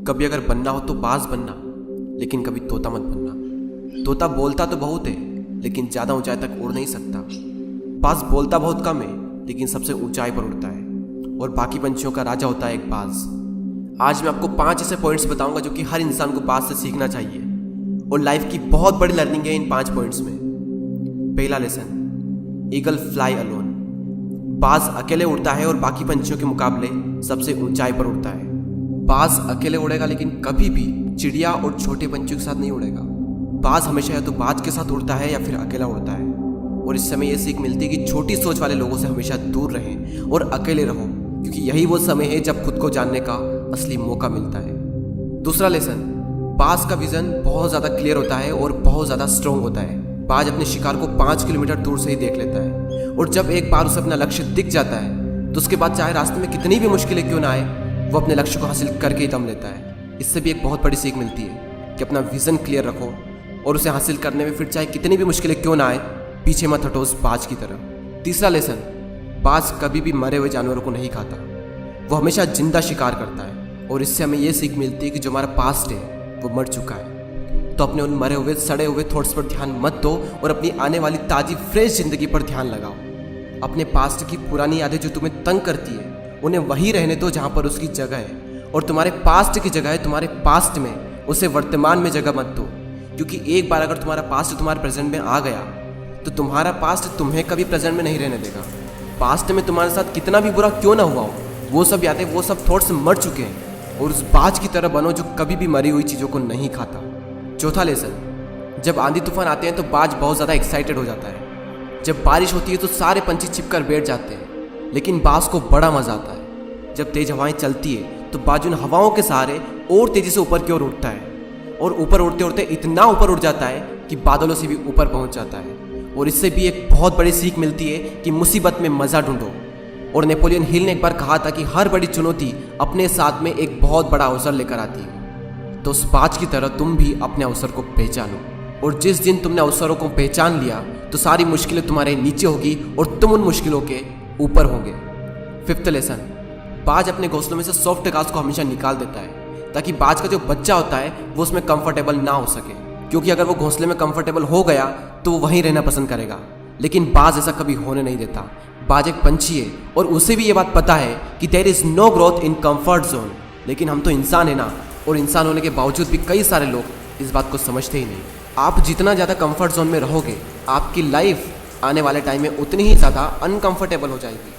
कभी अगर बनना हो तो बाज बनना, लेकिन कभी तोता मत बनना। तोता बोलता तो बहुत है, लेकिन ज़्यादा ऊंचाई तक उड़ नहीं सकता। बाज बोलता बहुत कम है, लेकिन सबसे ऊंचाई पर उड़ता है, और बाकी पंछियों का राजा होता है एक बाज। आज मैं आपको 5 ऐसे पॉइंट्स बताऊंगा जो कि हर इंसान को बाज से सीखना चाहिए, और लाइफ की बहुत बड़ी लर्निंग है इन 5 पॉइंट्स में। पहला लेसन, ईगल फ्लाई अलोन। बाज अकेले उड़ता है और बाकी पंछियों के मुकाबले सबसे ऊंचाई पर उड़ता है। बाज अकेले उड़ेगा, लेकिन कभी भी चिड़िया और छोटे पंछियों के साथ नहीं उड़ेगा। बाज हमेशा या तो बाज के साथ उड़ता है या फिर अकेला उड़ता है। और इससे हमें यह सीख मिलती है कि छोटी सोच वाले लोगों से हमेशा दूर रहें और अकेले रहो, क्योंकि यही वो समय है जब खुद को जानने का असली मौका मिलता है। दूसरा लेसन, बाज का विजन बहुत ज़्यादा क्लियर होता है और बहुत ज़्यादा स्ट्रॉन्ग होता है। बाज अपने शिकार को 5 किलोमीटर दूर से ही देख लेता है, और जब एक बार उसे अपना लक्ष्य दिख जाता है तो उसके बाद चाहे रास्ते में कितनी भी मुश्किलें क्यों ना आए, वो अपने लक्ष्य को हासिल करके ही दम लेता है। इससे भी एक बहुत बड़ी सीख मिलती है कि अपना विजन क्लियर रखो और उसे हासिल करने में फिर चाहे कितनी भी मुश्किलें क्यों ना आए, पीछे मत हटो उस बाज की तरह। तीसरा लेसन, बाज कभी भी मरे हुए जानवरों को नहीं खाता, वो हमेशा जिंदा शिकार करता है। और इससे हमें यह सीख मिलती है कि जो हमारा पास्ट है वो मर चुका है, तो अपने उन मरे हुए सड़े हुए थॉट्स पर ध्यान मत दो और अपनी आने वाली ताज़ी फ्रेश जिंदगी पर ध्यान लगाओ। अपने पास्ट की पुरानी यादें जो तुम्हें तंग करती है उन्हें वहीं रहने दो जहाँ पर उसकी जगह है, और तुम्हारे पास्ट की जगह है तुम्हारे पास्ट में, उसे वर्तमान में जगह मत दो। क्योंकि एक बार अगर तुम्हारा पास्ट तुम्हारे प्रेजेंट में आ गया तो तुम्हारा पास्ट तुम्हें कभी प्रेजेंट में नहीं रहने देगा। पास्ट में तुम्हारे साथ कितना भी बुरा क्यों ना हुआ हो, वो सब यादें, वो सब थॉट्स मर चुके हैं, और उस बाज की तरह बनो जो कभी भी मरी हुई चीज़ों को नहीं खाता। चौथा लेसन, जब आंधी तूफान आते हैं तो बाज बहुत ज़्यादा एक्साइटेड हो जाता है। जब बारिश होती है तो सारे पंछी छिपकर बैठ जाते हैं, लेकिन बाज को बड़ा मज़ा आता है। जब तेज हवाएं चलती है तो बाज उन हवाओं के सहारे और तेज़ी से ऊपर की ओर उठता है, और ऊपर उड़ते उड़ते इतना ऊपर उड़ जाता है कि बादलों से भी ऊपर पहुंच जाता है। और इससे भी एक बहुत बड़ी सीख मिलती है कि मुसीबत में मज़ा ढूंढो। और नेपोलियन हिल ने एक बार कहा था कि हर बड़ी चुनौती अपने साथ में एक बहुत बड़ा अवसर लेकर आती है। तो उस बाज की तरह तुम भी अपने अवसर को पहचानो, और जिस दिन तुमने अवसरों को पहचान लिया तो सारी मुश्किलें तुम्हारे नीचे होगी और तुम उन मुश्किलों के ऊपर होंगे। फिफ्थ लेसन, बाज अपने घोंसलों में से सॉफ्ट घास को हमेशा निकाल देता है, ताकि बाज का जो बच्चा होता है वो उसमें कंफर्टेबल ना हो सके। क्योंकि अगर वो घोंसले में कंफर्टेबल हो गया तो वो वहीं रहना पसंद करेगा, लेकिन बाज ऐसा कभी होने नहीं देता। बाज एक पंछी है और उसे भी ये बात पता है कि there is no growth in comfort zone. लेकिन हम तो इंसान है ना, और इंसान होने के बावजूद भी कई सारे लोग इस बात को समझते ही नहीं। आप जितना ज़्यादा कंफर्ट जोन में रहोगे, आपकी लाइफ आने वाले टाइम में उतनी ही ज़्यादा अनकंफर्टेबल हो जाएगी।